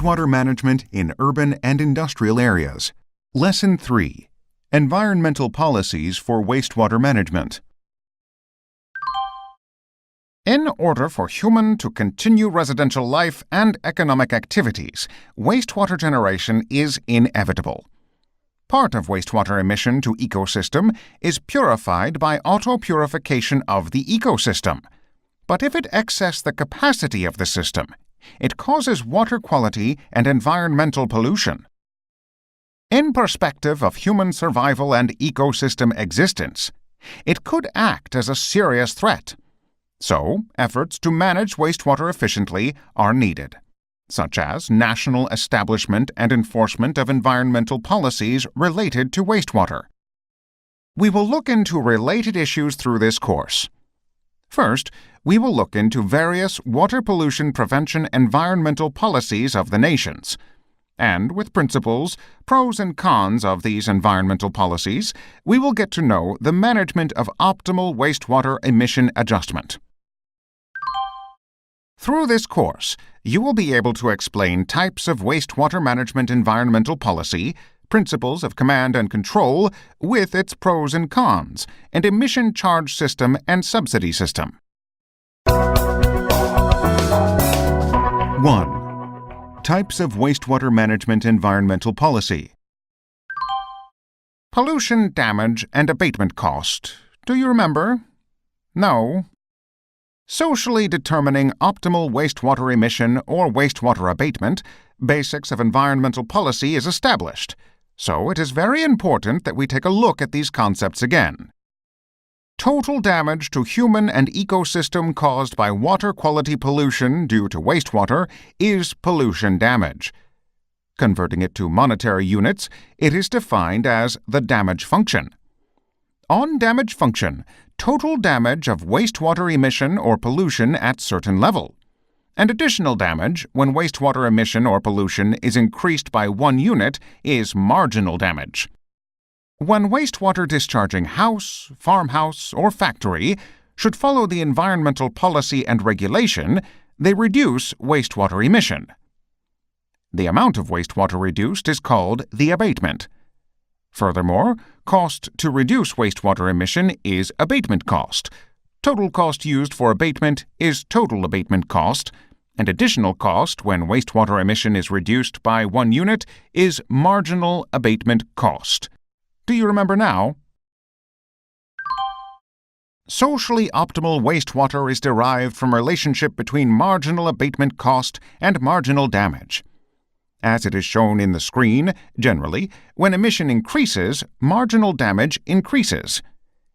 Wastewater Management in Urban and Industrial Areas. Lesson 3. Environmental Policies for Wastewater Management. In order for human to continue residential life and economic activities, wastewater generation is inevitable. Part of wastewater emission to ecosystem is purified by auto-purification of the ecosystem. But if it excesses the capacity of the system, it causes water quality and environmental pollution. In perspective of human survival and ecosystem existence, it could act as a serious threat. So, efforts to manage wastewater efficiently are needed, such as national establishment and enforcement of environmental policies related to wastewater. We will look into related issues through this course. First, we will look into various water pollution prevention environmental policies of the nations, and with principles, pros and cons of these environmental policies, we will get to know the management of optimal wastewater emission adjustment. Through this course, you will be able to explain types of wastewater management environmental policy, principles of command and control with its pros and cons, and emission charge system and subsidy system. 1. Types of wastewater management environmental policy. Pollution damage and abatement cost. Do you remember? No. Socially determining optimal wastewater emission or wastewater abatement, basics of environmental policy is established. So it is very important that we take a look at these concepts again. Total damage to human and ecosystem caused by water quality pollution due to wastewater is pollution damage. Converting it to monetary units, it is defined as the damage function. On damage function, total damage of wastewater emission or pollution at certain level, and additional damage when wastewater emission or pollution is increased by 1 unit is marginal damage. When wastewater discharging house, farmhouse, or factory should follow the environmental policy and regulation, they reduce wastewater emission. The amount of wastewater reduced is called the abatement. Furthermore, cost to reduce wastewater emission is abatement cost. Total cost used for abatement is total abatement cost, and additional cost when wastewater emission is reduced by 1 unit is marginal abatement cost. Do you remember now? Socially optimal wastewater is derived from relationship between marginal abatement cost and marginal damage. As it is shown in the screen, generally, when emission increases, marginal damage increases,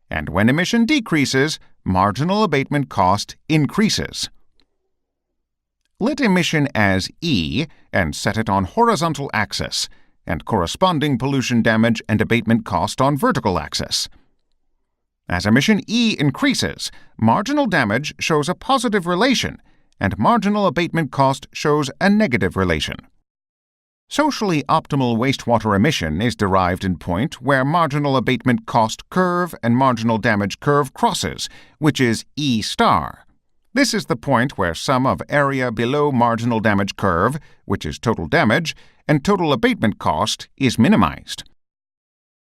and when emission decreases, marginal abatement cost increases. Let emission as E and set it on horizontal axis, and corresponding pollution damage and abatement cost on vertical axis. As emission E increases, marginal damage shows a positive relation, and marginal abatement cost shows a negative relation. Socially optimal wastewater emission is derived in point where marginal abatement cost curve and marginal damage curve crosses, which is E star. This is the point where sum of area below marginal damage curve, which is total damage, and total abatement cost is minimized.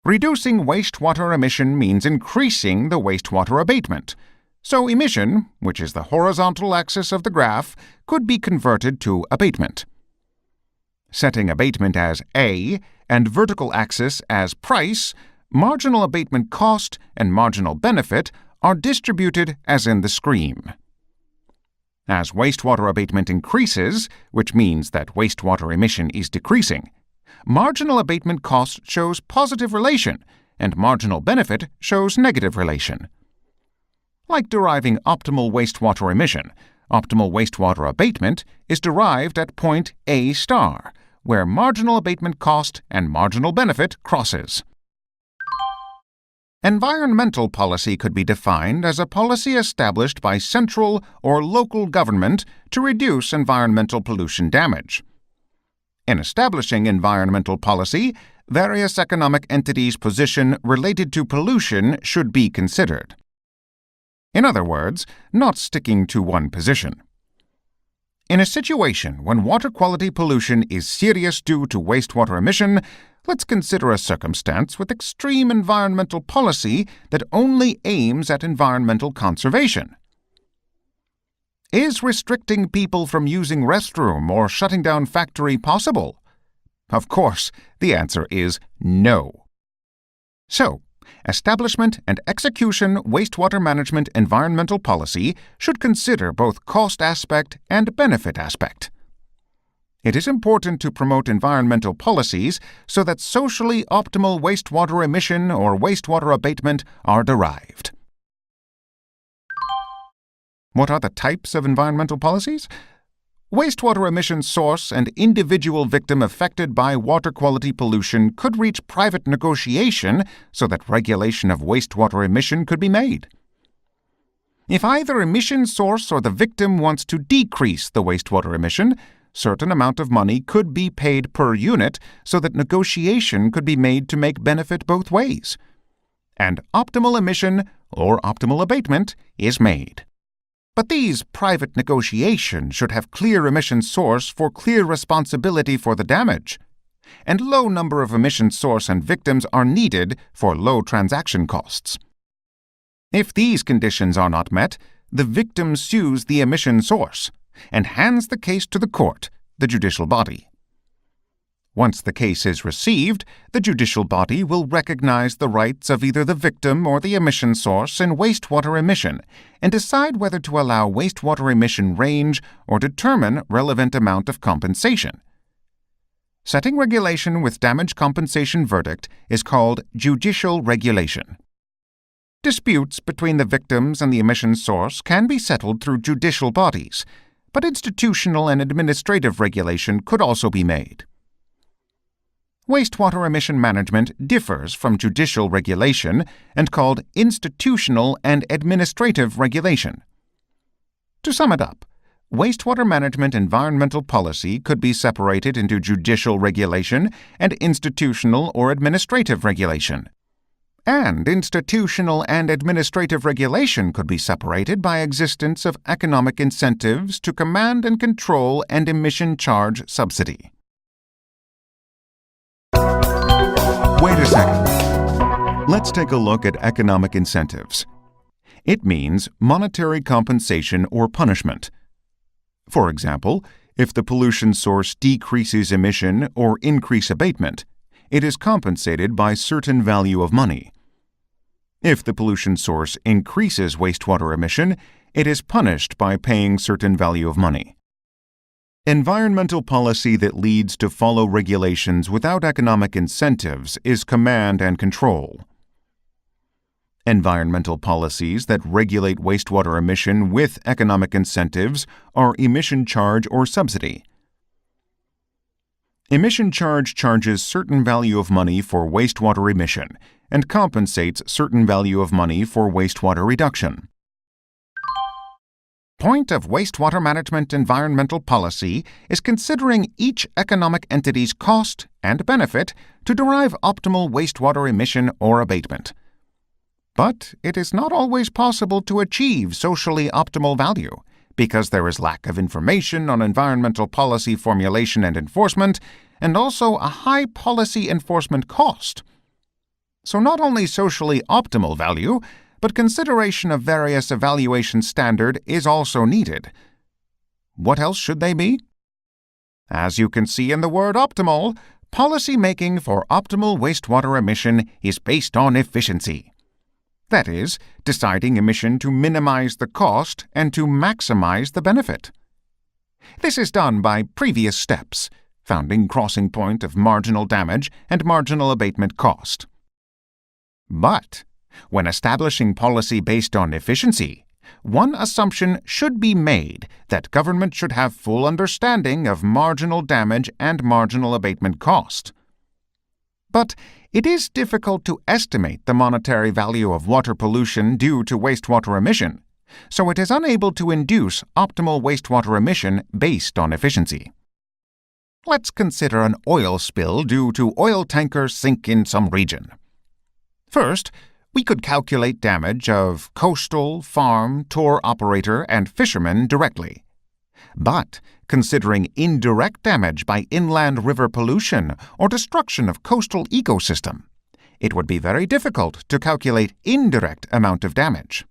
Reducing wastewater emission means increasing the wastewater abatement. So emission, which is the horizontal axis of the graph, could be converted to abatement. Setting abatement as A and vertical axis as price, marginal abatement cost and marginal benefit are distributed as in the screen. As wastewater abatement increases, which means that wastewater emission is decreasing, marginal abatement cost shows positive relation and marginal benefit shows negative relation. Like deriving optimal wastewater emission, optimal wastewater abatement is derived at point A star, where marginal abatement cost and marginal benefit crosses. Environmental policy could be defined as a policy established by central or local government to reduce environmental pollution damage. In establishing environmental policy, various economic entities' position related to pollution should be considered. In other words, not sticking to one position. In a situation when water quality pollution is serious due to wastewater emission, let's consider a circumstance with extreme environmental policy that only aims at environmental conservation. Is restricting people from using restroom or shutting down factory possible? Of course, the answer is no. So, establishment and execution wastewater management environmental policy should consider both cost aspect and benefit aspect. It is important to promote environmental policies so that socially optimal wastewater emission or wastewater abatement are derived. What are the types of environmental policies? Wastewater emission source and individual victim affected by water quality pollution could reach private negotiation so that regulation of wastewater emission could be made. If either emission source or the victim wants to decrease the wastewater emission, certain amount of money could be paid per unit so that negotiation could be made to make benefit both ways. And optimal emission or optimal abatement is made. But these private negotiations should have clear emission source for clear responsibility for the damage, and low number of emission source and victims are needed for low transaction costs. If these conditions are not met, the victim sues the emission source and hands the case to the court, the judicial body. Once the case is received, the judicial body will recognize the rights of either the victim or the emission source in wastewater emission and decide whether to allow wastewater emission range or determine relevant amount of compensation. Setting regulation with damage compensation verdict is called judicial regulation. Disputes between the victims and the emission source can be settled through judicial bodies, but institutional and administrative regulation could also be made. Wastewater emission management differs from judicial regulation and called institutional and administrative regulation. To sum it up, wastewater management environmental policy could be separated into judicial regulation and institutional or administrative regulation. And institutional and administrative regulation could be separated by existence of economic incentives to command and control and emission charge subsidy. Wait a second. Let's take a look at economic incentives. It means monetary compensation or punishment. For example, if the pollution source decreases emission or increase abatement, it is compensated by certain value of money. If the pollution source increases wastewater emission, it is punished by paying certain value of money. Environmental policy that leads to follow regulations without economic incentives is command and control. Environmental policies that regulate wastewater emission with economic incentives are emission charge or subsidy. Emission charge charges certain value of money for wastewater emission and compensates certain value of money for wastewater reduction. Point of wastewater management environmental policy is considering each economic entity's cost and benefit to derive optimal wastewater emission or abatement. But it is not always possible to achieve socially optimal value because there is lack of information on environmental policy formulation and enforcement, and also a high policy enforcement cost. So not only socially optimal value, but consideration of various evaluation standard is also needed. What else should they be? As you can see in the word optimal, policy making for optimal wastewater emission is based on efficiency. That is, deciding emission to minimize the cost and to maximize the benefit. This is done by previous steps, founding crossing point of marginal damage and marginal abatement cost. But when establishing policy based on efficiency, one assumption should be made that government should have full understanding of marginal damage and marginal abatement cost. But it is difficult to estimate the monetary value of water pollution due to wastewater emission, so it is unable to induce optimal wastewater emission based on efficiency. Let's consider an oil spill due to oil tanker sink in some region. First, we could calculate damage of coastal, farm, tour operator, and fishermen directly. But considering indirect damage by inland river pollution or destruction of coastal ecosystem, it would be very difficult to calculate indirect amount of damage.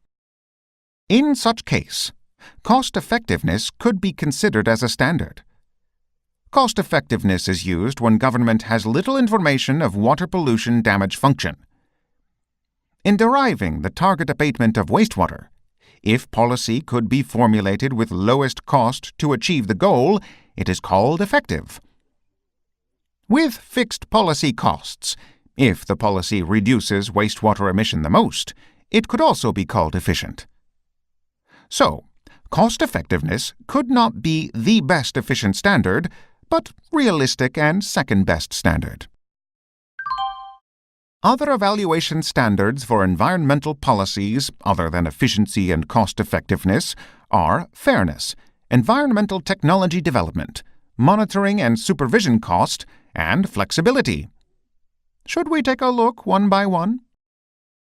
In such case, cost-effectiveness could be considered as a standard. Cost-effectiveness is used when government has little information of water pollution damage function. In deriving the target abatement of wastewater, if policy could be formulated with lowest cost to achieve the goal, it is called effective. With fixed policy costs, if the policy reduces wastewater emission the most, it could also be called efficient. So, cost-effectiveness could not be the best efficient standard, but realistic and second-best standard. Other evaluation standards for environmental policies other than efficiency and cost-effectiveness are fairness, environmental technology development, monitoring and supervision cost, and flexibility. Should we take a look one by one?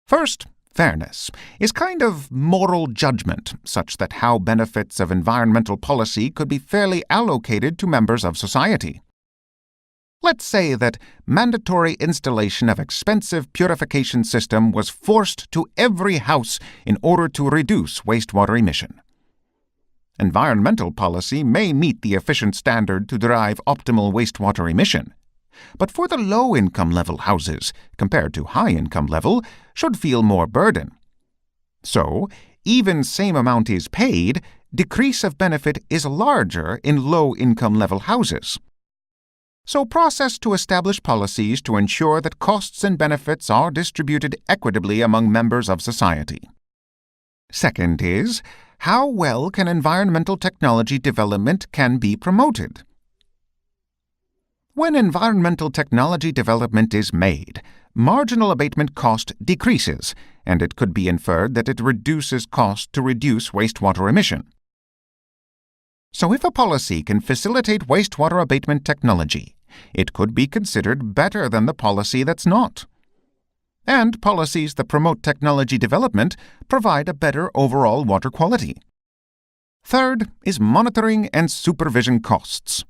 First, fairness is kind of moral judgment, such that how benefits of environmental policy could be fairly allocated to members of society. Let's say that mandatory installation of expensive purification system was forced to every house in order to reduce wastewater emission. Environmental policy may meet the efficient standard to derive optimal wastewater emission, but for the low-income level houses, compared to high-income level, should feel more burden. So, even same amount is paid, decrease of benefit is larger in low-income level houses. So process to establish policies to ensure that costs and benefits are distributed equitably among members of society. Second is, how well can environmental technology development can be promoted? When environmental technology development is made, marginal abatement cost decreases, and it could be inferred that it reduces cost to reduce wastewater emission. So if a policy can facilitate wastewater abatement technology, it could be considered better than the policy that's not. And policies that promote technology development provide a better overall water quality. Third is monitoring and supervision costs.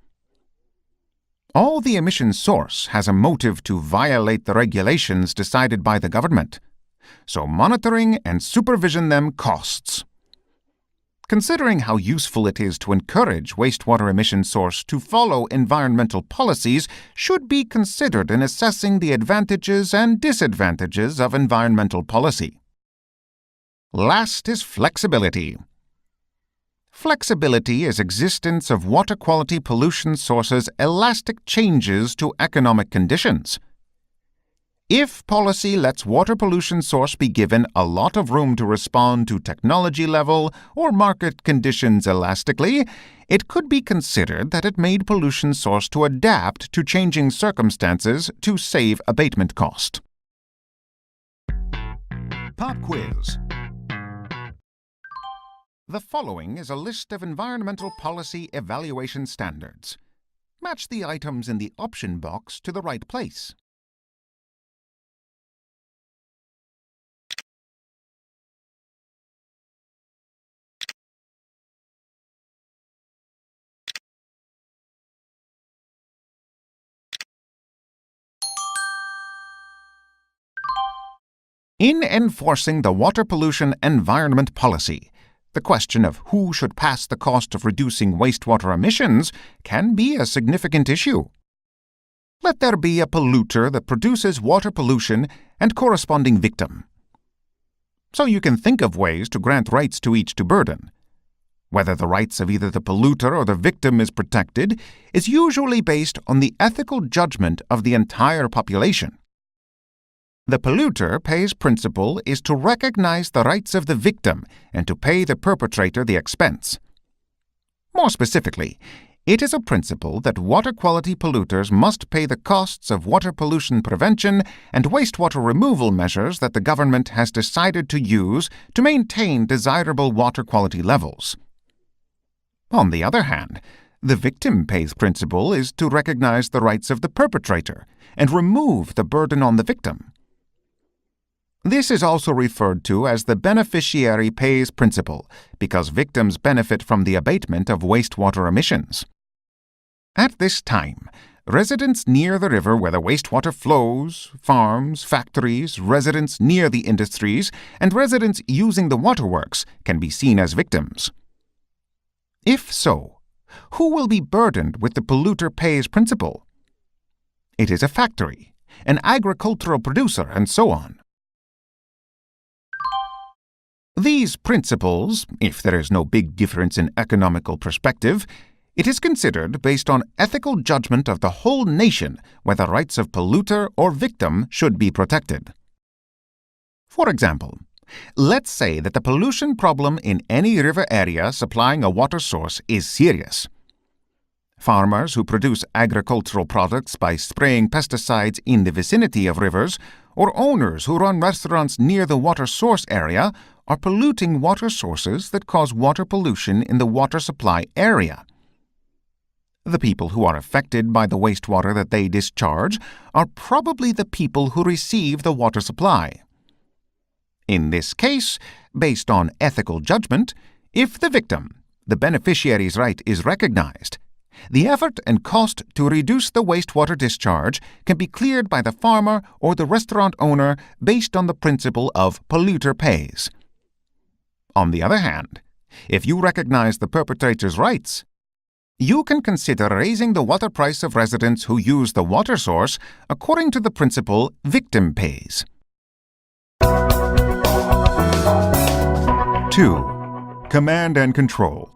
All the emission source has a motive to violate the regulations decided by the government, so monitoring and supervision them costs. Considering how useful it is to encourage wastewater emission source to follow environmental policies should be considered in assessing the advantages and disadvantages of environmental policy. Last is flexibility. Flexibility is existence of water quality pollution sources' elastic changes to economic conditions. If policy lets water pollution source be given a lot of room to respond to technology level or market conditions elastically, it could be considered that it made pollution source to adapt to changing circumstances to save abatement cost. Pop quiz. The following is a list of environmental policy evaluation standards. Match the items in the option box to the right place. In enforcing the water pollution environment policy, the question of who should pass the cost of reducing wastewater emissions can be a significant issue. Let there be a polluter that produces water pollution and corresponding victim. So you can think of ways to grant rights to each to burden. Whether the rights of either the polluter or the victim is protected is usually based on the ethical judgment of the entire population. The polluter pays principle is to recognize the rights of the victim and to pay the perpetrator the expense. More specifically, it is a principle that water quality polluters must pay the costs of water pollution prevention and wastewater removal measures that the government has decided to use to maintain desirable water quality levels. On the other hand, the victim pays principle is to recognize the rights of the perpetrator and remove the burden on the victim. This is also referred to as the beneficiary pays principle, because victims benefit from the abatement of wastewater emissions. At this time, residents near the river where the wastewater flows, farms, factories, residents near the industries, and residents using the waterworks can be seen as victims. If so, who will be burdened with the polluter pays principle? It is a factory, an agricultural producer, and so on. These principles, if there is no big difference in economical perspective, it is considered based on ethical judgment of the whole nation whether rights of polluter or victim should be protected. For example, let's say that the pollution problem in any river area supplying a water source is serious. Farmers who produce agricultural products by spraying pesticides in the vicinity of rivers, or owners who run restaurants near the water source area, are polluting water sources that cause water pollution in the water supply area. The people who are affected by the wastewater that they discharge are probably the people who receive the water supply. In this case, based on ethical judgment, if the victim, the beneficiary's right, is recognized, the effort and cost to reduce the wastewater discharge can be cleared by the farmer or the restaurant owner based on the principle of polluter pays. On the other hand, if you recognize the perpetrator's rights, you can consider raising the water price of residents who use the water source according to the principle victim pays. 2. Command and control.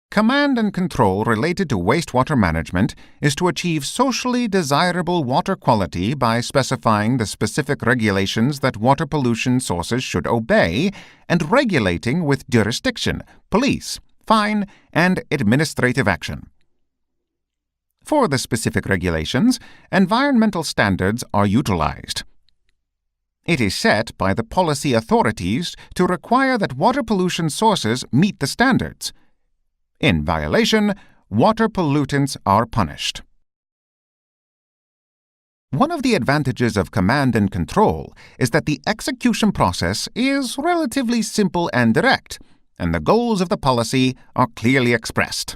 Command and control related to wastewater management is to achieve socially desirable water quality by specifying the specific regulations that water pollution sources should obey and regulating with jurisdiction, police, fine, and administrative action. For the specific regulations, environmental standards are utilized. It is set by the policy authorities to require that water pollution sources meet the standards. In violation, water pollutants are punished. One of the advantages of command and control is that the execution process is relatively simple and direct, and the goals of the policy are clearly expressed.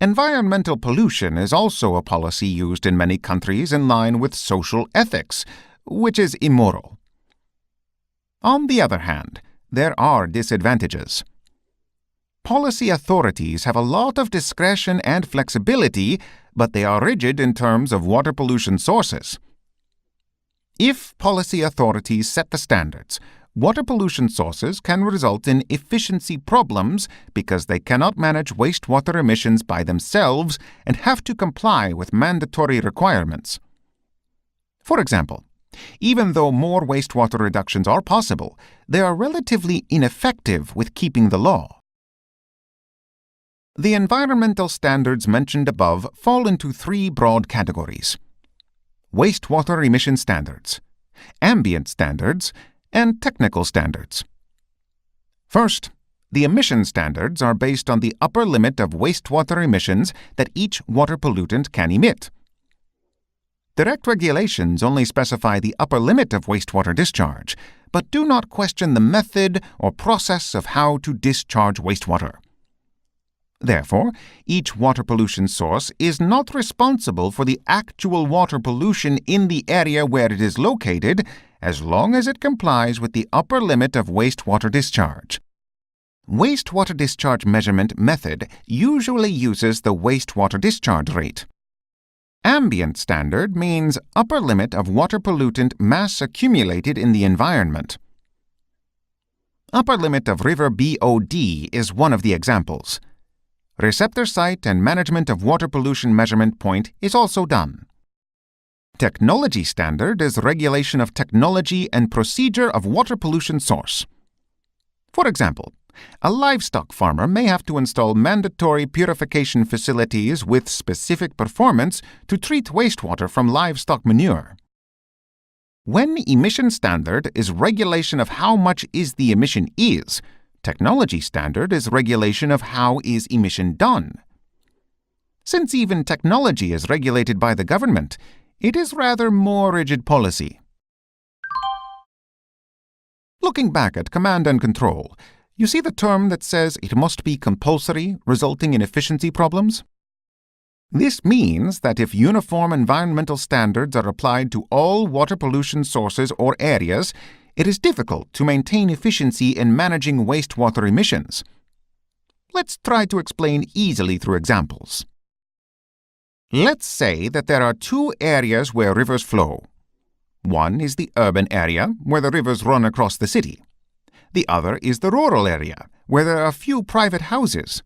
Environmental pollution is also a policy used in many countries in line with social ethics, which is immoral. On the other hand, there are disadvantages. Policy authorities have a lot of discretion and flexibility, but they are rigid in terms of water pollution sources. If policy authorities set the standards, water pollution sources can result in efficiency problems because they cannot manage wastewater emissions by themselves and have to comply with mandatory requirements. For example, even though more wastewater reductions are possible, they are relatively ineffective with keeping the law. The environmental standards mentioned above fall into three broad categories: wastewater emission standards, ambient standards, and technical standards. First, the emission standards are based on the upper limit of wastewater emissions that each water pollutant can emit. Direct regulations only specify the upper limit of wastewater discharge, but do not question the method or process of how to discharge wastewater. Therefore, each water pollution source is not responsible for the actual water pollution in the area where it is located, as long as it complies with the upper limit of wastewater discharge. Wastewater discharge measurement method usually uses the wastewater discharge rate. Ambient standard means upper limit of water pollutant mass accumulated in the environment. Upper limit of river BOD is one of the examples. Receptor site and management of water pollution measurement point is also done. Technology standard is regulation of technology and procedure of water pollution source. For example, a livestock farmer may have to install mandatory purification facilities with specific performance to treat wastewater from livestock manure. When emission standard is regulation of how much is the emission is, technology standard is regulation of how is emission done. Since even technology is regulated by the government, It is rather more rigid policy. Looking back at command and control, you see the term that says it must be compulsory, resulting in efficiency problems? This means that if uniform environmental standards are applied to all water pollution sources or areas, it is difficult to maintain efficiency in managing wastewater emissions. Let's try to explain easily through examples. Let's say that there are two areas where rivers flow. One is the urban area, where the rivers run across the city. The other is the rural area, where there are few private houses.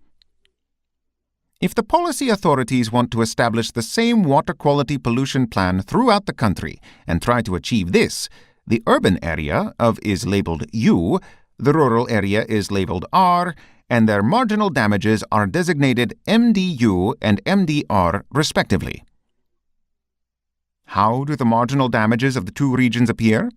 If the policy authorities want to establish the same water quality pollution plan throughout the country and try to achieve this, the urban area is labeled U, the rural area is labeled R, and their marginal damages are designated MDU and MDR respectively. How do the marginal damages of the two regions appear?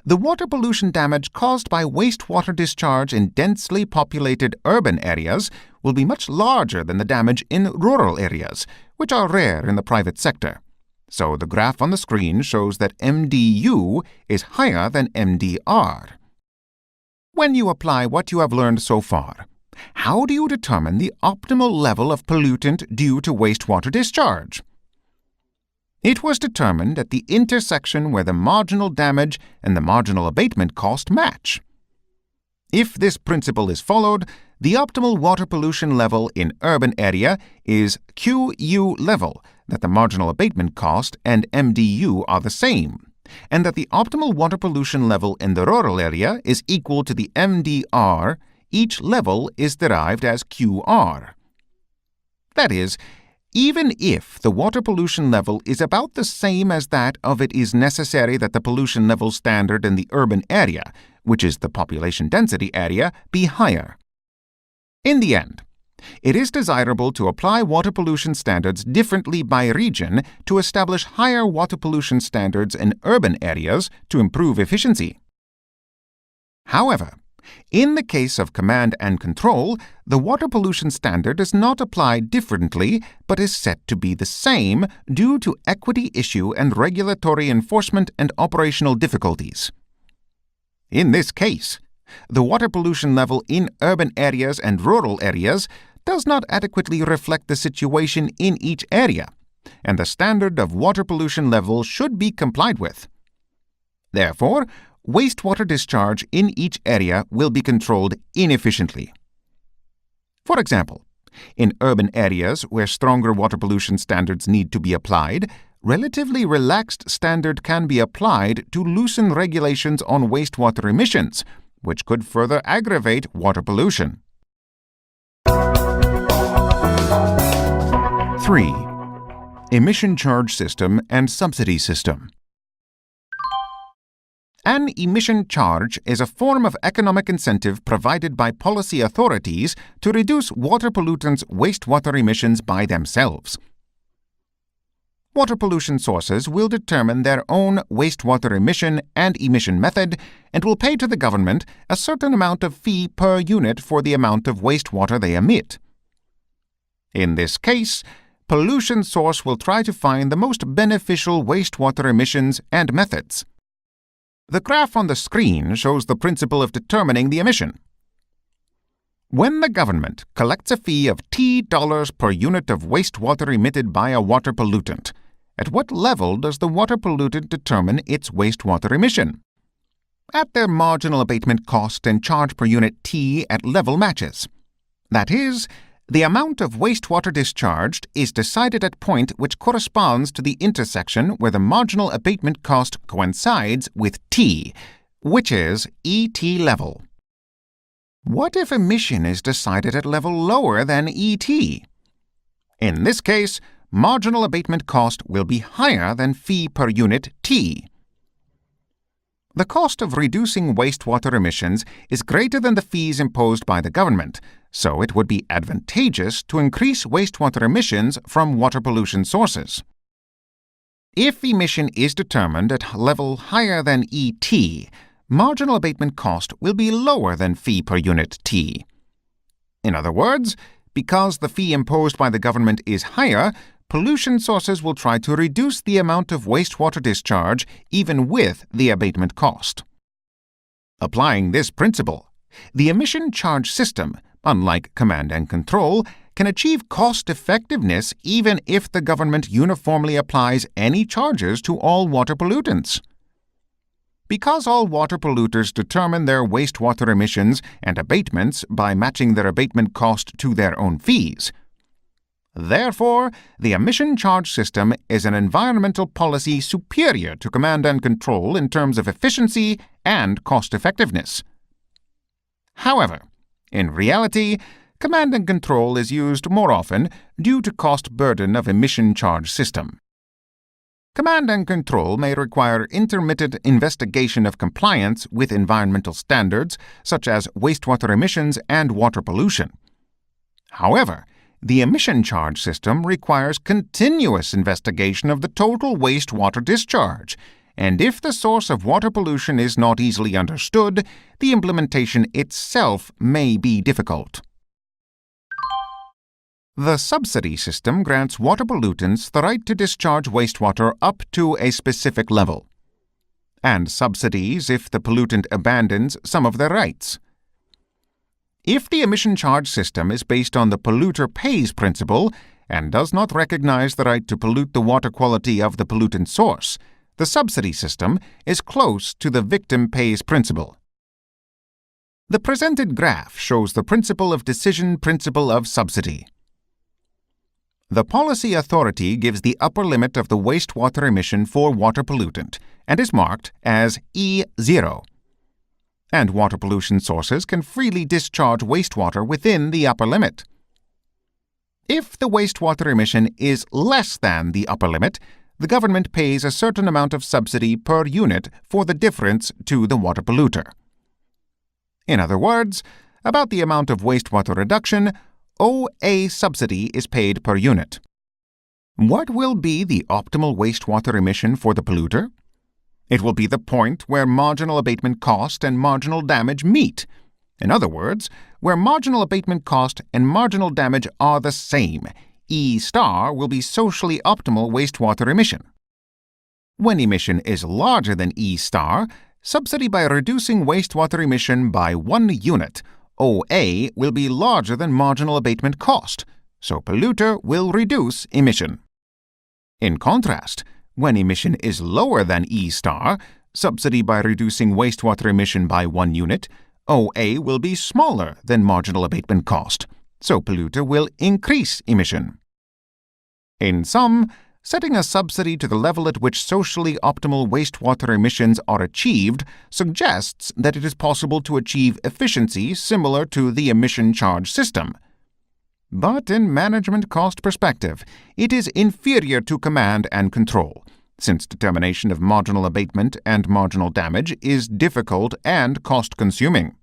The water pollution damage caused by wastewater discharge in densely populated urban areas will be much larger than the damage in rural areas, which are rare in the private sector. So the graph on the screen shows that MDU is higher than MDR. When you apply what you have learned so far, how do you determine the optimal level of pollutant due to wastewater discharge? It was determined at the intersection where the marginal damage and the marginal abatement cost match. If this principle is followed, the optimal water pollution level in urban area is QU level, that the marginal abatement cost and MDU are the same, and that the optimal water pollution level in the rural area is equal to the MDR, each level is derived as QR. That is, even if the water pollution level is about the same as that of it is necessary that the pollution level standard in the urban area, which is the population density area, be higher. In the end, it is desirable to apply water pollution standards differently by region to establish higher water pollution standards in urban areas to improve efficiency. However, in the case of command and control, the water pollution standard is not applied differently but is set to be the same due to equity issue and regulatory enforcement and operational difficulties. In this case, the water pollution level in urban areas and rural areas does not adequately reflect the situation in each area, and the standard of water pollution level should be complied with. Therefore, wastewater discharge in each area will be controlled inefficiently. For example, in urban areas where stronger water pollution standards need to be applied, relatively relaxed standard can be applied to loosen regulations on wastewater emissions, which could further aggravate water pollution. 3. Emission charge system and subsidy system. An emission charge is a form of economic incentive provided by policy authorities to reduce water pollutants' wastewater emissions by themselves. Water pollution sources will determine their own wastewater emission and emission method and will pay to the government a certain amount of fee per unit for the amount of wastewater they emit. In this case, pollution source will try to find the most beneficial wastewater emissions and methods. The graph on the screen shows the principle of determining the emission. When the government collects a fee of $T per unit of wastewater emitted by a water pollutant, at what level does the water pollutant determine its wastewater emission? At their marginal abatement cost and charge per unit T at level matches. That is, the amount of wastewater discharged is decided at point which corresponds to the intersection where the marginal abatement cost coincides with T, which is ET level. What if emission is decided at level lower than ET? In this case, marginal abatement cost will be higher than fee per unit T. The cost of reducing wastewater emissions is greater than the fees imposed by the government, so it would be advantageous to increase wastewater emissions from water pollution sources. If emission is determined at level higher than ET, marginal abatement cost will be lower than fee per unit T. In other words, because the fee imposed by the government is higher, pollution sources will try to reduce the amount of wastewater discharge even with the abatement cost. Applying this principle, the emission charge system, unlike command and control, can achieve cost-effectiveness even if the government uniformly applies any charges to all water pollutants. Because all water polluters determine their wastewater emissions and abatements by matching their abatement cost to their own fees, therefore, the emission charge system is an environmental policy superior to command and control in terms of efficiency and cost-effectiveness. However, in reality, command and control is used more often due to cost burden of emission charge system. Command and control may require intermittent investigation of compliance with environmental standards such as wastewater emissions and water pollution. However, the emission charge system requires continuous investigation of the total wastewater discharge, and if the source of water pollution is not easily understood, the implementation itself may be difficult. The subsidy system grants water pollutants the right to discharge wastewater up to a specific level, and subsidies if the pollutant abandons some of their rights. If the emission charge system is based on the polluter pays principle and does not recognize the right to pollute the water quality of the pollutant source, the subsidy system is close to the victim pays principle. The presented graph shows the principle of subsidy. The policy authority gives the upper limit of the wastewater emission for water pollutant and is marked as E0. And water pollution sources can freely discharge wastewater within the upper limit. If the wastewater emission is less than the upper limit, the government pays a certain amount of subsidy per unit for the difference to the water polluter. In other words, about the amount of wastewater reduction, OA subsidy is paid per unit. What will be the optimal wastewater emission for the polluter? It will be the point where marginal abatement cost and marginal damage meet. In other words, where marginal abatement cost and marginal damage are the same, E* will be socially optimal wastewater emission. When emission is larger than E*, subsidy by reducing wastewater emission by 1 unit, OA will be larger than marginal abatement cost, so polluter will reduce emission. In contrast, when emission is lower than E*, subsidy by reducing wastewater emission by 1 unit, OA will be smaller than marginal abatement cost, so polluter will increase emission. In sum, setting a subsidy to the level at which socially optimal wastewater emissions are achieved suggests that it is possible to achieve efficiency similar to the emission charge system. But in management cost perspective, it is inferior to command and control, since determination of marginal abatement and marginal damage is difficult and cost-consuming.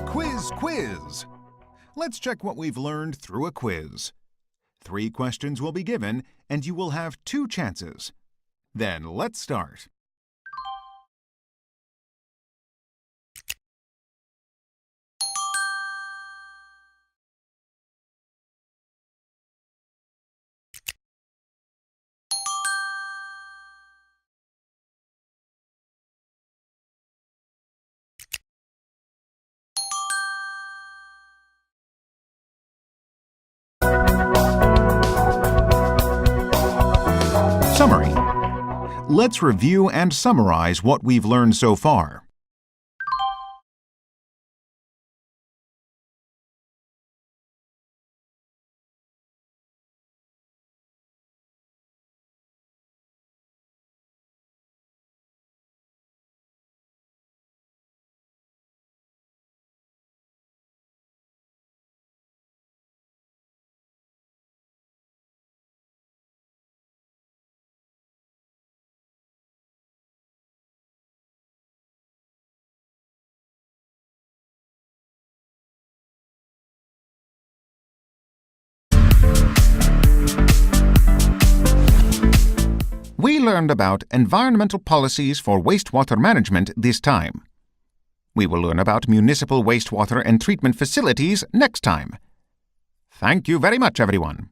Quiz! Let's check what we've learned through a quiz. 3 questions will be given, and you will have 2 chances. Then let's start. Summary. Let's review and summarize what we've learned so far. We learned about environmental policies for wastewater management this time. We will learn about municipal wastewater and treatment facilities next time. Thank you very much, everyone.